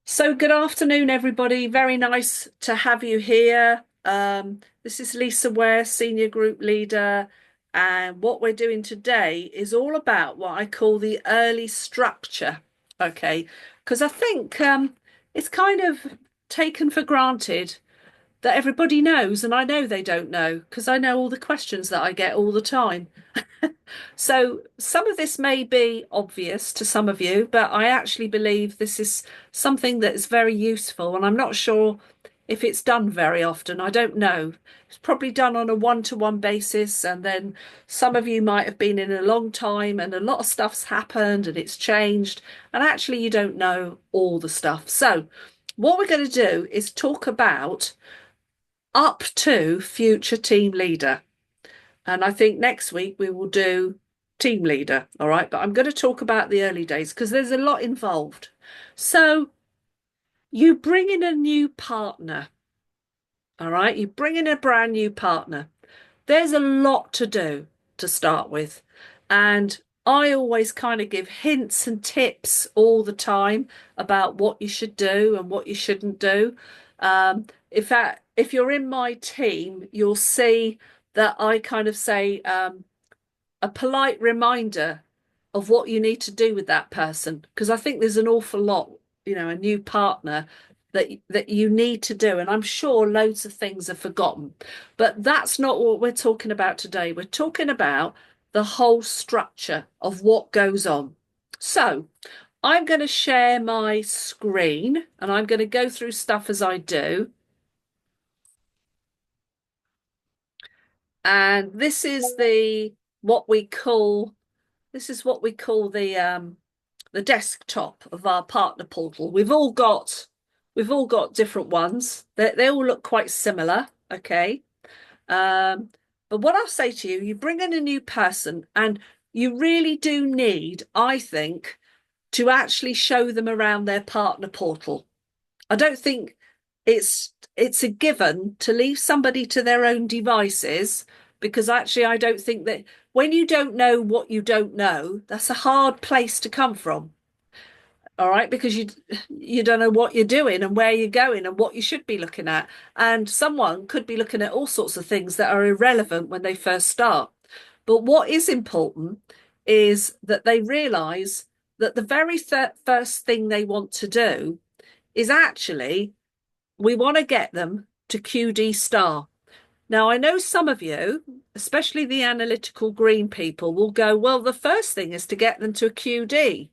So good afternoon, everybody. Very nice to have you here. This is Lisa Ware, Senior Group Leader, and what we're doing today is all about what I call the early structure. Okay, because I think it's kind of taken for granted that everybody knows, and I know they don't know because I know all the questions that I get all the time. So some of this may be obvious to some of you, but I actually believe this is something that is very useful, and I'm not sure if it's done very often. I don't know. It's probably done on a one-to-one basis, and then some of you might have been in a long time and a lot of stuff's happened and it's changed, and actually you don't know all the stuff. So what we're going to do is talk about up to future team leader. And I think next week we will do team leader. All right. But I'm going to talk about the early days because there's a lot involved. So you bring in a new partner. All right. You bring in a brand new partner. There's a lot to do to start with. And I always kind of give hints and tips all the time about what you should do and what you shouldn't do. In fact, if you're in my team, you'll see that I kind of say a polite reminder of what you need to do with that person, because I think there's an awful lot, a new partner that you need to do, and I'm sure loads of things are forgotten. But that's not what we're talking about today. We're talking about the whole structure of what goes on. So I'm going to share my screen and I'm going to go through stuff as I do. And the what we call this is what we call the desktop of our partner portal. We've all got different ones. They all look quite similar, okay? Um, but what I'll say to you, you bring in a new person and you really do need, I think, to actually show them around their partner portal. I don't think it's a given to leave somebody to their own devices, because actually I don't think that when you don't know what you don't know, that's a hard place to come from. All right, because you don't know what you're doing and where you're going and what you should be looking at. And someone could be looking at all sorts of things that are irrelevant when they first start. But what is important is that they realize that the very first thing they want to do is actually we want to get them to QD star. Now, I know some of you, especially the analytical green people, will go, well, the first thing is to get them to a QD.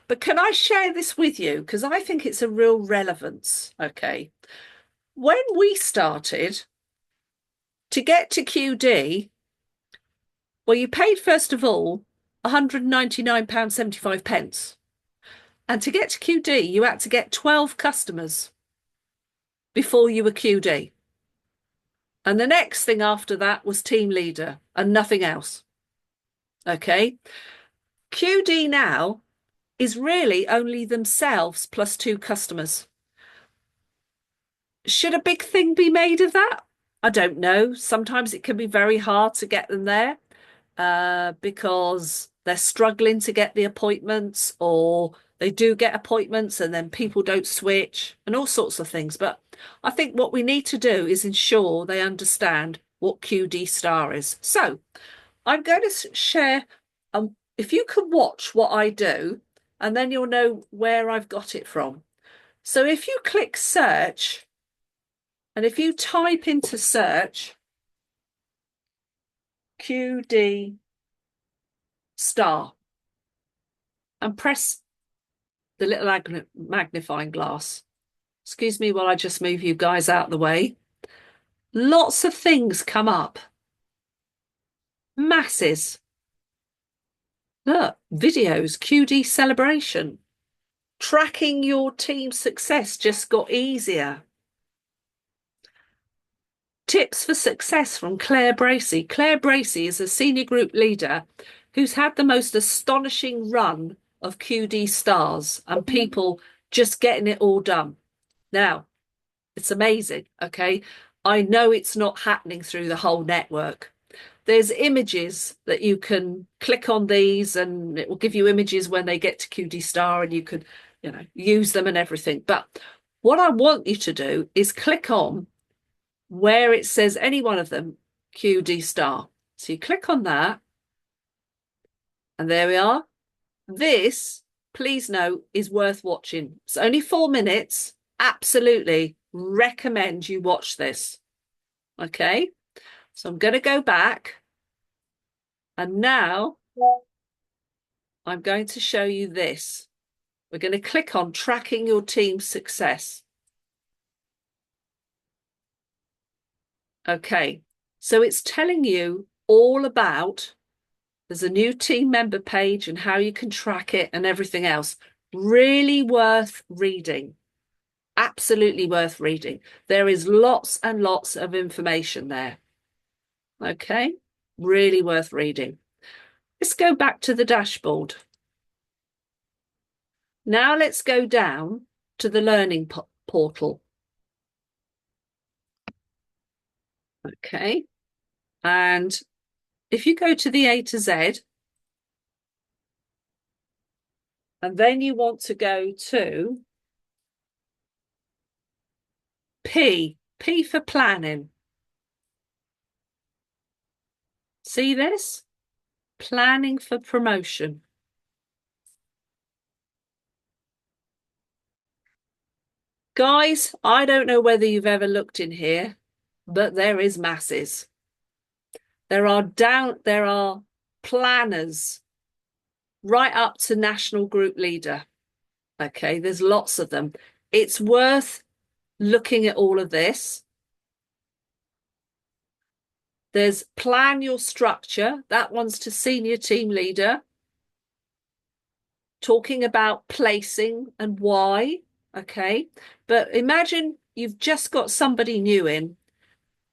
But can I share this with you? Because I think it's a real relevance. Okay. When we started to get to QD, well, you paid first of all £199.75. And to get to QD, you had to get 12 customers before you were QD. And the next thing after that was team leader and nothing else. Okay. QD now is really only themselves plus two customers. Should a big thing be made of that? I don't know. Sometimes it can be very hard to get them there because they're struggling to get the appointments, or they do get appointments and then people don't switch and all sorts of things. But I think what we need to do is ensure they understand what QD star is. So I'm going to share, if you can watch what I do, and then you'll know where I've got it from. So if you click search, and if you type into search QD star and press the little magnifying glass, excuse me while I just move you guys out of the way, lots of things come up. Masses. Look, videos, QD celebration. Tracking your team's success just got easier. Tips for success from Claire Bracey. Claire Bracey is a senior group leader who's had the most astonishing run of QD stars and people just getting it all done. Now, it's amazing, okay? I know it's not happening through the whole network. There's images that you can click on these and it will give you images when they get to QD star, and you could use them and everything. But what I want you to do is click on where it says any one of them, QD star. So you click on that, and there we are. This, please note, is worth watching. It's only 4 minutes. Absolutely recommend you watch this. Okay, so I'm going to go back, and now I'm going to show you this. We're going to click on tracking your team's success. Okay, so it's telling you all about, there's a new team member page and how you can track it and everything else. Really worth reading. Absolutely worth reading. There is lots and lots of information there. Okay, really worth reading. Let's go back to the dashboard. Now let's go down to the learning portal. Okay, and if you go to the A to Z, and then you want to go to P for planning. See this? Planning for promotion. Guys, I don't know whether you've ever looked in here, but there is masses. There are planners right up to national group leader. Okay, there's lots of them. It's worth looking at all of this. There's plan your structure. That one's to senior team leader. Talking about placing and why. Okay, but imagine you've just got somebody new in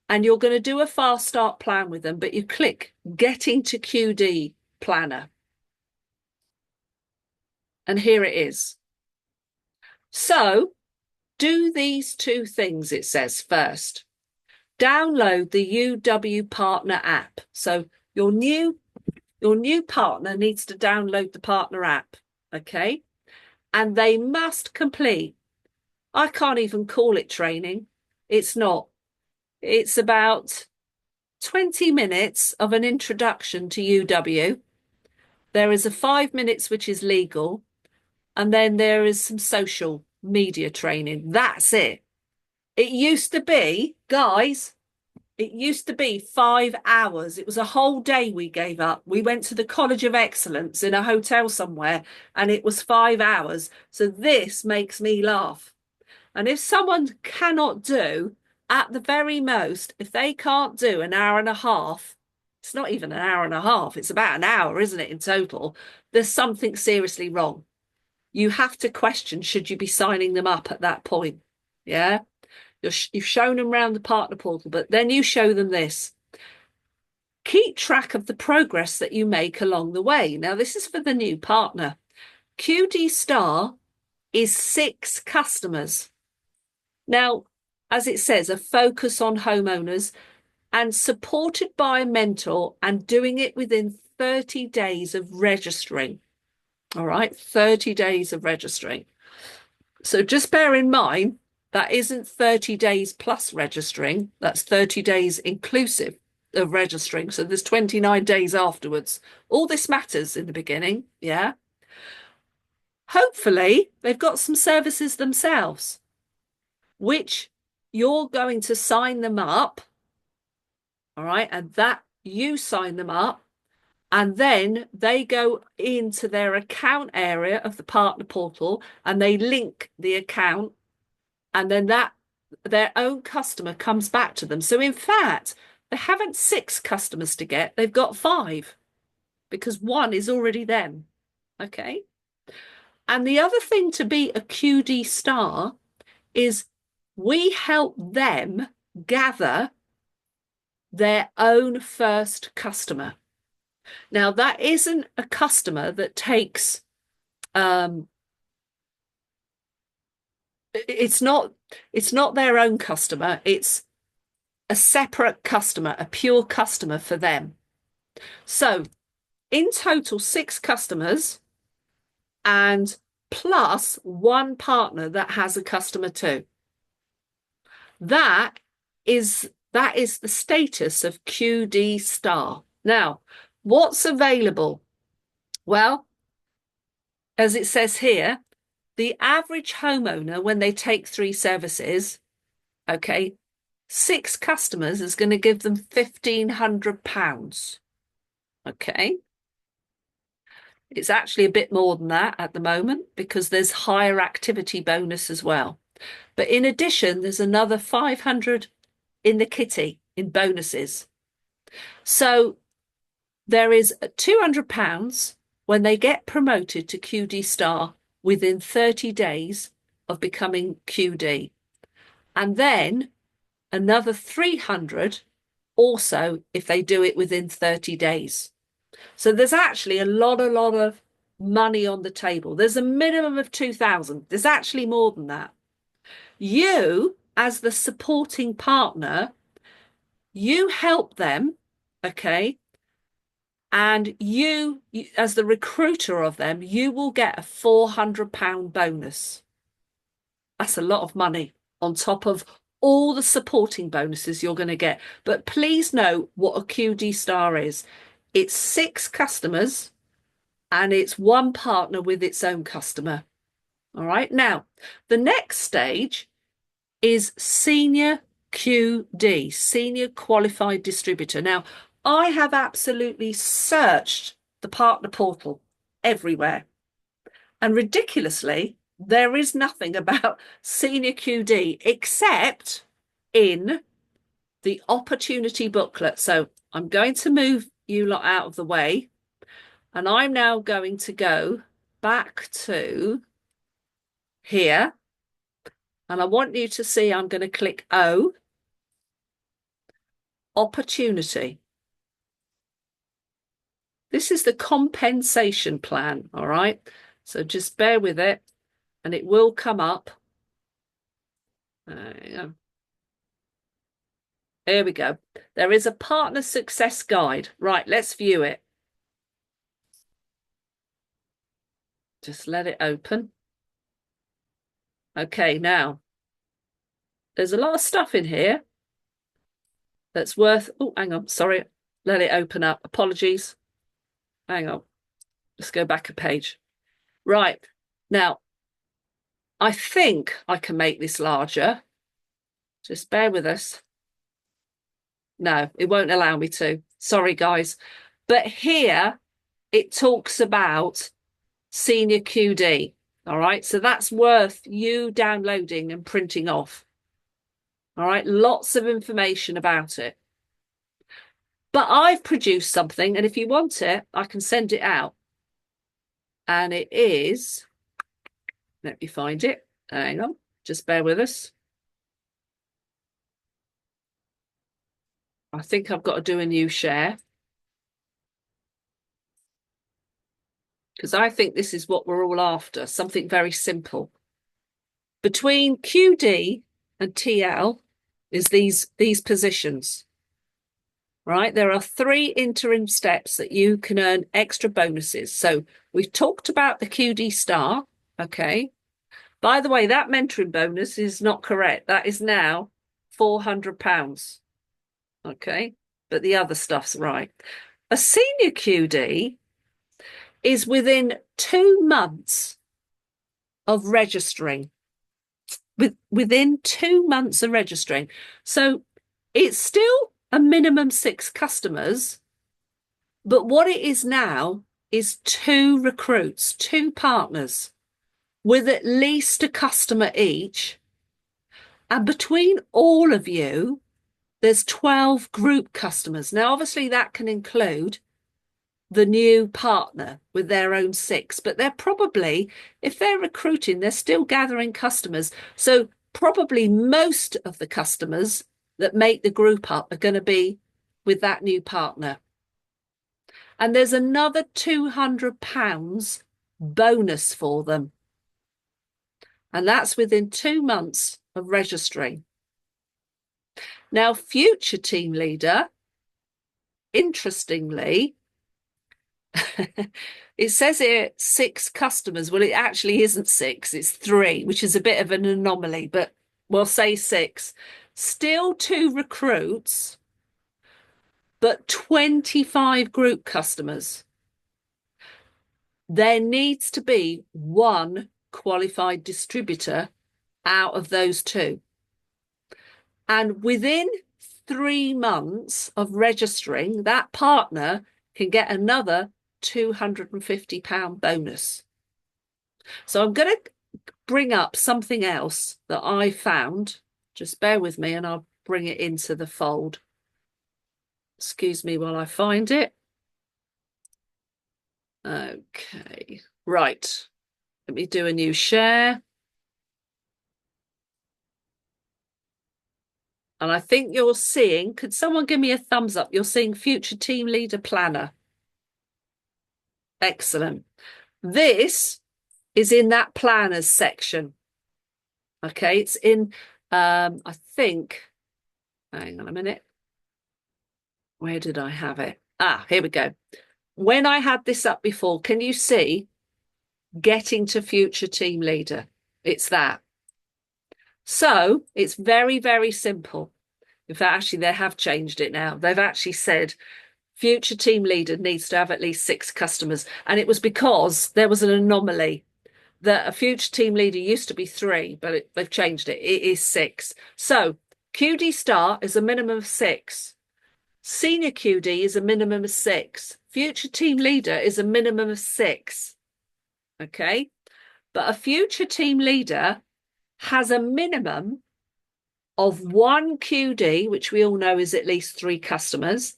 and you're going to do a fast start plan with them, but you click getting to QD planner. And here it is. So do these two things, it says first. Download the UW Partner app. So your new partner needs to download the partner app, okay? And they must complete, I can't even call it training. It's not. It's about 20 minutes of an introduction to UW. There is a 5 minutes, which is legal. And then there is some social media training. That's it. It used to be, guys, it used to be 5 hours. It was a whole day we gave up. We went to the College of Excellence in a hotel somewhere, and it was 5 hours. So this makes me laugh. And if someone cannot do, at the very most, if they can't do an hour and a half, it's not even an hour and a half, it's about an hour, isn't it, in total? There's something seriously wrong. You have to question, should you be signing them up at that point? Yeah. You've shown them around the partner portal, but then you show them this. Keep track of the progress that you make along the way. Now, this is for the new partner. QD Star is 6 customers. Now, as it says, a focus on homeowners and supported by a mentor and doing it within 30 days of registering. All right, 30 days of registering. So just bear in mind, that isn't 30 days plus registering. That's 30 days inclusive of registering. So there's 29 days afterwards. All this matters in the beginning, yeah? Hopefully, they've got some services themselves, which you're going to sign them up, all right? And that you sign them up, and then they go into their account area of the partner portal and they link the account, and then that their own customer comes back to them. So in fact, they haven't 6 customers to get, they've got 5 because one is already them. Okay. And the other thing to be a QD star is we help them gather their own first customer. Now, that isn't a customer that takes, it's not their own customer. It's a separate customer, a pure customer for them. So in total, 6 customers, and plus one partner that has a customer too. That is the status of QD star. Now, what's available? Well, as it says here, the average homeowner, when they take 3 services, okay, 6 customers is going to give them £1,500. Okay. It's actually a bit more than that at the moment because there's higher activity bonus as well. But in addition, there's another 500 in the kitty in bonuses. So there is £200 when they get promoted to QD star within 30 days of becoming QD. And then another 300 also if they do it within 30 days. So there's actually a lot of money on the table. There's a minimum of 2,000. There's actually more than that. You, as the supporting partner, you help them, okay? And you, as the recruiter of them, you will get a £400 bonus. That's a lot of money on top of all the supporting bonuses you're going to get. But please know what a QD star is. It's 6 customers and it's one partner with its own customer. All right. Now, the next stage is senior QD, senior qualified distributor. Now, I have absolutely searched the partner portal everywhere. And ridiculously, there is nothing about senior QD except in the opportunity booklet. So I'm going to move you lot out of the way. And I'm now going to go back to here. And I want you to see I'm going to click O, opportunity. This is the compensation plan, all right? So just bear with it and it will come up. Here we go. There is a partner success guide. Right, let's view it. Just let it open. Okay, now, there's a lot of stuff in here that's worth... Oh, hang on, sorry. Let it open up. Apologies. Hang on. Let's go back a page. Right, now, I think I can make this larger. Just bear with us. No, it won't allow me to. Sorry, guys. But here, it talks about senior QD. All right, so that's worth you downloading and printing off. All right, lots of information about it. But I've produced something, and if you want it, I can send it out. And it is, let me find it. Hang on, just bear with us. I think I've got to do a new share. Because I think this is what we're all after, something very simple. Between QD and TL is these positions, right? There are 3 interim steps that you can earn extra bonuses. So we've talked about the QD star, okay? By the way, that mentoring bonus is not correct. That is now £400, okay? But the other stuff's right. A senior QD is within 2 months of registering. Within 2 months of registering. So it's still a minimum 6 customers, but what it is now is 2 recruits, 2 partners with at least a customer each. And between all of you, there's 12 group customers. Now, obviously, that can include the new partner with their own 6, but they're probably, if they're recruiting, they're still gathering customers. So probably most of the customers that make the group up are going to be with that new partner. And there's another £200 bonus for them. And that's within 2 months of registering. Now, future team leader, interestingly, It says here 6 customers. Well, it actually isn't 6, it's 3, which is a bit of an anomaly, but we'll say 6. Still 2 recruits, but 25 group customers. There needs to be 1 qualified distributor out of those 2. And within 3 months of registering, that partner can get another £250 bonus. So I'm going to bring up something else that I found. Just bear with me and I'll bring it into the fold. Excuse me while I find it. Okay, right. Let me do a new share. And I think you're seeing, could someone give me a thumbs up? You're seeing Future Team Leader Planner. Excellent. This is in that planners section. Okay, it's in, I think, hang on a minute. Where did I have it? Ah, here we go. When I had this up before, can you see getting to future team leader? It's that. So it's very, very simple. In fact, actually, they have changed it now. They've actually said future team leader needs to have at least 6 customers. And it was because there was an anomaly that a future team leader used to be 3, but they've changed it. It is 6. So QD star is a minimum of 6. Senior QD is a minimum of 6. Future team leader is a minimum of 6. Okay. But a future team leader has a minimum of 1 QD, which we all know is at least 3 customers.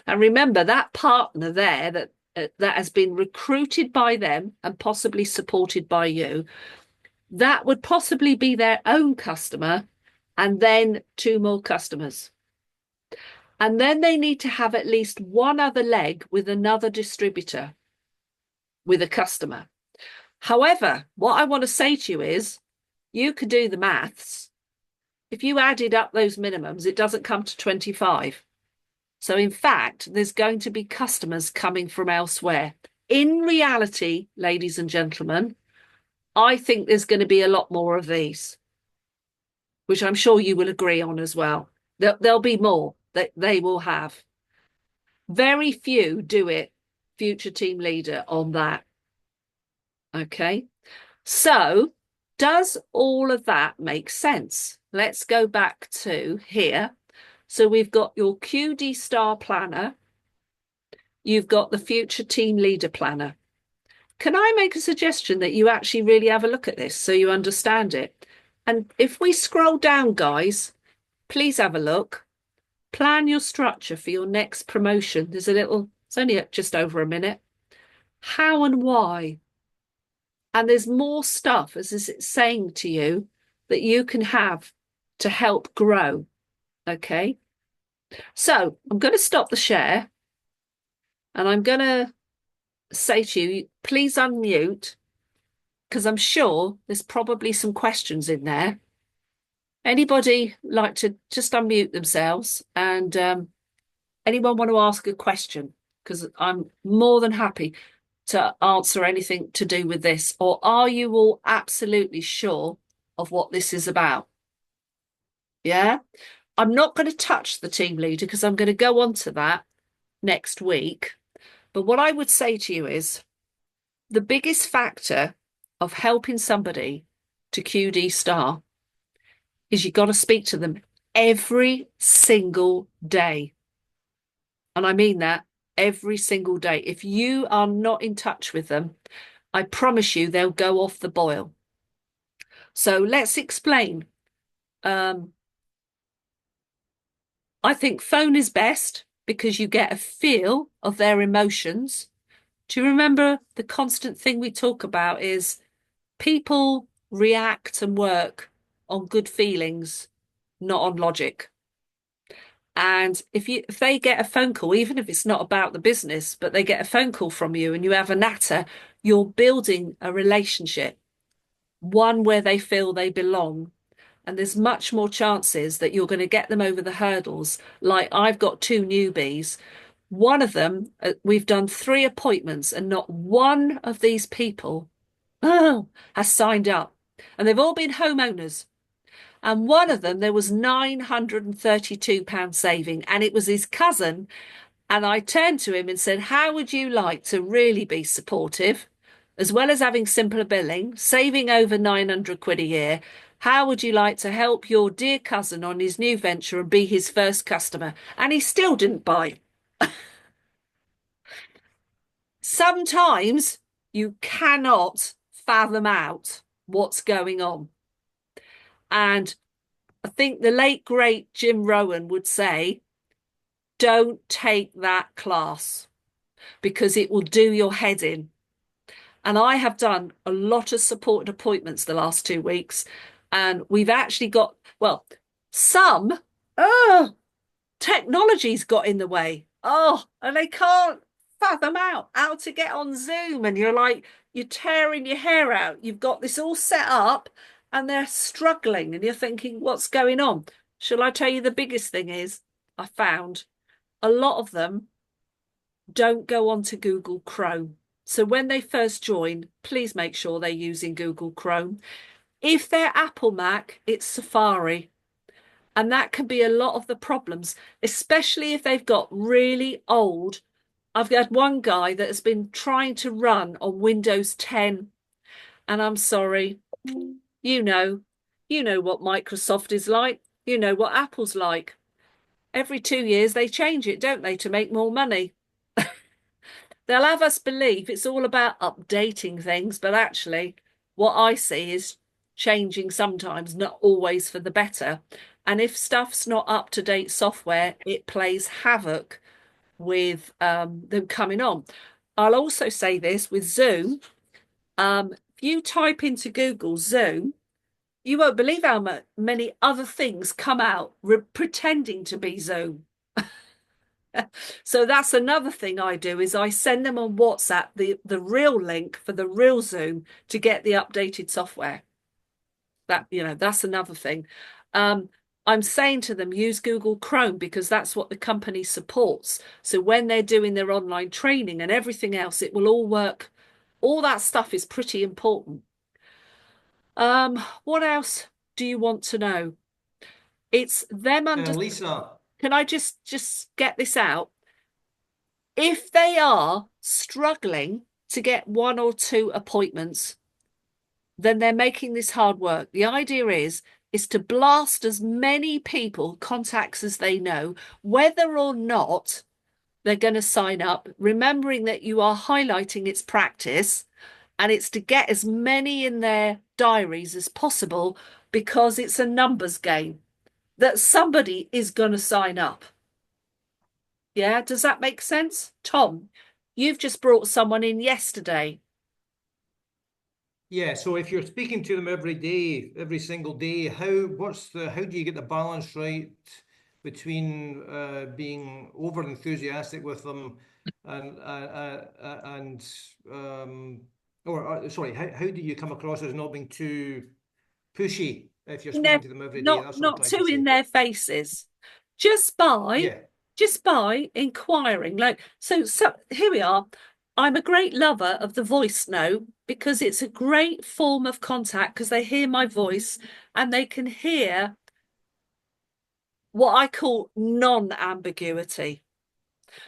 And remember that partner there that has been recruited by them and possibly supported by you, that would possibly be their own customer and then 2 more customers. And then they need to have at least 1 other leg with another distributor, with a customer. However, what I want to say to you is you could do the maths. If you added up those minimums, it doesn't come to 25. So in fact, there's going to be customers coming from elsewhere. In reality, ladies and gentlemen, I think there's going to be a lot more of these, which I'm sure you will agree on as well. There'll be more that they will have. Very few do it, future team leader, on that. Okay. So does all of that make sense? Let's go back to here. So we've got your QD star planner. You've got the future team leader planner. Can I make a suggestion that you actually really have a look at this so you understand it? And if we scroll down, guys, please have a look. Plan your structure for your next promotion. There's a little, it's only just over a minute. How and why? And there's more stuff, as it's saying to you, that you can have to help grow. Okay. So I'm going to stop the share and I'm going to say to you, please unmute, because I'm sure there's probably some questions in there. Anybody like to just unmute themselves and anyone want to ask a question? Because I'm more than happy to answer anything to do with this. Or are you all absolutely sure of what this is about? Yeah. I'm not going to touch the team leader because I'm going to go on to that next week. But what I would say to you is the biggest factor of helping somebody to QD star is you've got to speak to them every single day. And I mean that every single day. If you are not in touch with them, I promise you they'll go off the boil. So let's explain. I think phone is best because you get a feel of their emotions. Do you remember the constant thing we talk about is people react and work on good feelings, not on logic. And if they get a phone call, even if it's not about the business, but they get a phone call from you and you have a natter, you're building a relationship, one where they feel they belong. And there's much more chances that you're going to get them over the hurdles. Like I've got 2 newbies One of them, we've done 3 appointments, and not one of these people has signed up. And they've all been homeowners. And one of them, there was £932 saving, and it was his cousin. And I turned to him and said, how would you like to really be supportive, as well as having simpler billing, saving over 900 quid a year? How would you like to help your dear cousin on his new venture and be his first customer? And he still didn't buy. Sometimes you cannot fathom out what's going on. And I think the late, great Jim Rowan would say, don't take that class because it will do your head in. And I have done a lot of supported appointments the last 2 weeks. And we've actually got, well, some, oh, technology's got in the way. Oh, and they can't fathom out how to get on Zoom. And you're like, you're tearing your hair out. You've got this all set up and they're struggling. And you're thinking, what's going on? Shall I tell you the biggest thing is I found a lot of them don't go onto Google Chrome. So when they first join, please make sure they're using Google Chrome. If they're Apple Mac, it's Safari. And that can be a lot of the problems, especially if they've got really old. I've had one guy that has been trying to run on Windows 10, and I'm sorry, you know, you know what Microsoft is like, you know what Apple's like. Every 2 years they change it, don't they, to make more money? They'll have us believe it's all about updating things, but actually, what I see is changing sometimes, not always for the better. And if stuff's not up to date software, it plays havoc with them coming on. I'll also say this with Zoom. If you type into Google Zoom, you won't believe how many other things come out pretending to be Zoom. So that's another thing I do is I send them on WhatsApp the real link for the real Zoom to get the updated software. That's another thing. Um, I'm saying to them, use Google Chrome because that's what the company supports. So when they're doing their online training and everything else, it will all work. All that stuff is pretty important. What else do you want to know? It's them under. Lisa, Can I just get this out? If they are struggling to get 1 or 2 appointments, then they're making this hard work. The idea is to blast as many people, contacts as they know, whether or not they're going to sign up, remembering that you are highlighting its practice, and it's to get as many in their diaries as possible because it's a numbers game that somebody is going to sign up. Yeah, does that make sense? Tom, you've just brought someone in yesterday. yeah, so if you're speaking to them every day, every single day, how do you get the balance right between being over enthusiastic with them and sorry, how do you come across as not being too pushy if you're speaking Never, to them every day? not That's what I'm not trying to too in say. their faces, just by Yeah. just by inquiring. So here we are. I'm a great lover of the voice note because it's a great form of contact because they hear my voice and they can hear what I call non-ambiguity.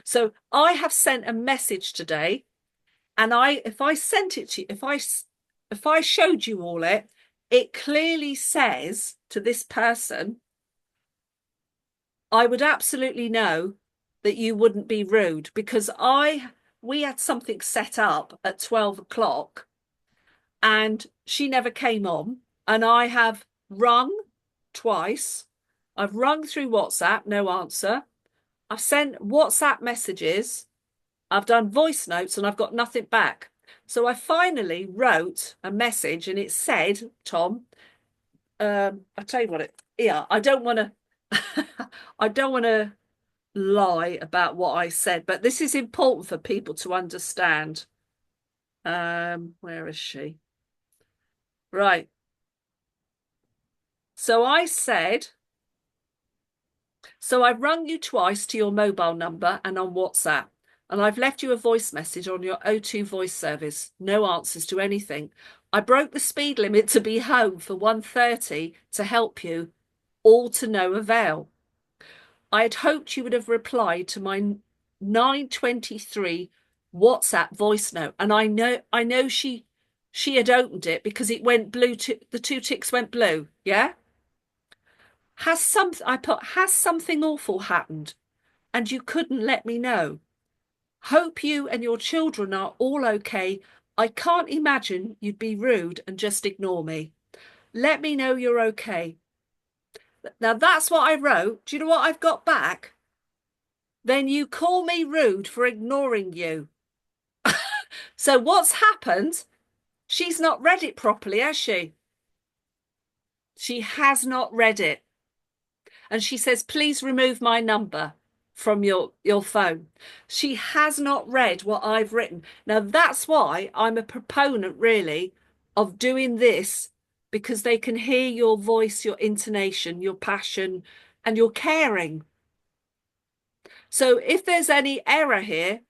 So I have sent a message today, and if I sent it to you, if I showed you all it, it clearly says to this person, I would absolutely know that you wouldn't be rude because we had something set up at 12 o'clock and she never came on. And I have rung twice. I've rung through WhatsApp, no answer. I've sent WhatsApp messages. I've done voice notes and I've got nothing back. So I finally wrote a message and it said, Tom, I tell you what yeah, I don't want to I don't want to lie about what I said, but this is important for people to understand. Where is she? Right. So I said, So I've rung you twice to your mobile number and on WhatsApp, and I've left you a voice message on your O2 voice service. No answers to anything. I broke the speed limit to be home for 1:30 to help you, all to no avail. I had hoped you would have replied to my 9:23 WhatsApp voice note, and I know she had opened it because it went blue. The two ticks went blue. Yeah. Has something awful happened, and you couldn't let me know? Hope you and your children are all okay. I can't imagine you'd be rude and just ignore me. Let me know you're okay. Now that's what I wrote. Do you know what I've got back? Then you call me rude for ignoring you. So what's happened? She's not read it properly, has she? She has not read it. And she says, please remove my number from your phone. She has not read what I've written. Now that's why I'm a proponent really of doing this, because they can hear your voice, your intonation, your passion, and your caring. So if there's any error here,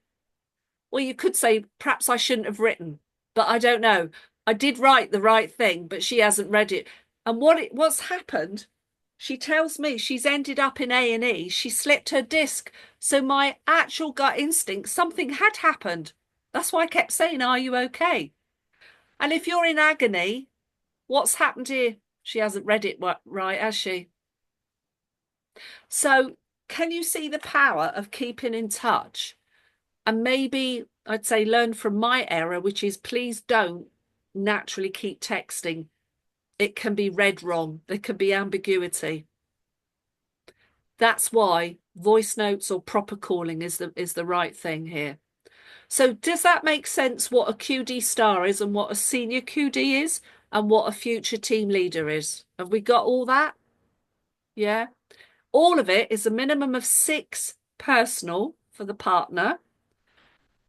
well, you could say perhaps I shouldn't have written, but I don't know. I did write the right thing, but she hasn't read it. And what's happened? She tells me she's ended up in A&E. She slipped her disc. So my actual gut instinct, something had happened. That's why I kept saying, "Are you okay?" And if you're in agony, what's happened here? She hasn't read it right, has she? So can you see the power of keeping in touch? And maybe I'd say learn from my error, which is please don't naturally keep texting. It can be read wrong. There can be ambiguity. That's why voice notes or proper calling is the right thing here. So does that make sense what a QD star is and what a senior QD is and what a future team leader is? Have we got all that? Yeah. All of it is a minimum of 6 personal for the partner.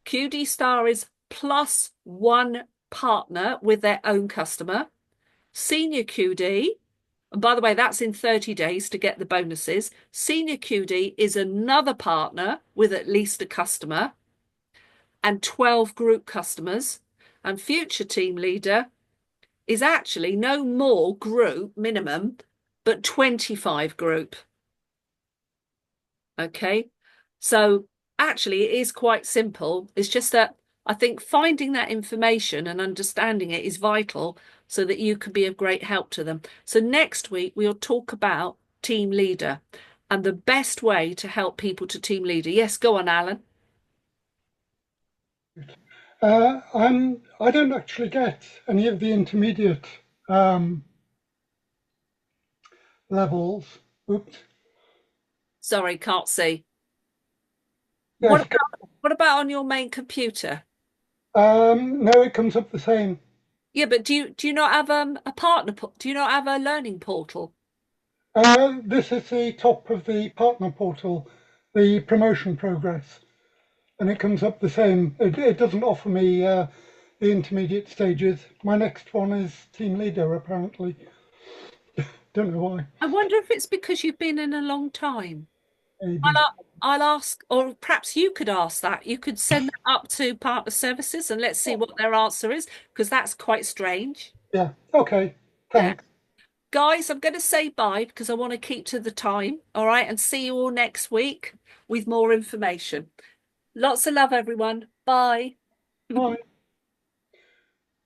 QD star is plus 1 partner with their own customer. Senior QD, and by the way, that's in 30 days to get the bonuses. Senior QD is another partner with at least a customer and 12 group customers. And future team leader is actually no more group minimum, but 25 group. Okay. So actually, it is quite simple. It's just that I think finding that information and understanding it is vital so that you can be of great help to them. So next week, we'll talk about team leader and the best way to help people to team leader. Yes, go on, Alan. I don't actually get any of the intermediate um, levels. Oops. Sorry, can't see. What Yes. about what about on your main computer? No, it comes up the same. Yeah, but do you not have a partner? Do you not have a learning portal? This is the top of the partner portal, the promotion progress, and it comes up the same. It doesn't offer me the intermediate stages. My next one is team leader, apparently. Don't know why. I wonder if it's because you've been in a long time. Maybe. I'll ask, or perhaps you could ask that. You could send that up to partner services and let's see what their answer is, because that's quite strange. Yeah. Okay. Yeah. Thanks. Guys, I'm going to say bye because I want to keep to the time. All right. And see you all next week with more information. Lots of love, everyone. Bye. Bye.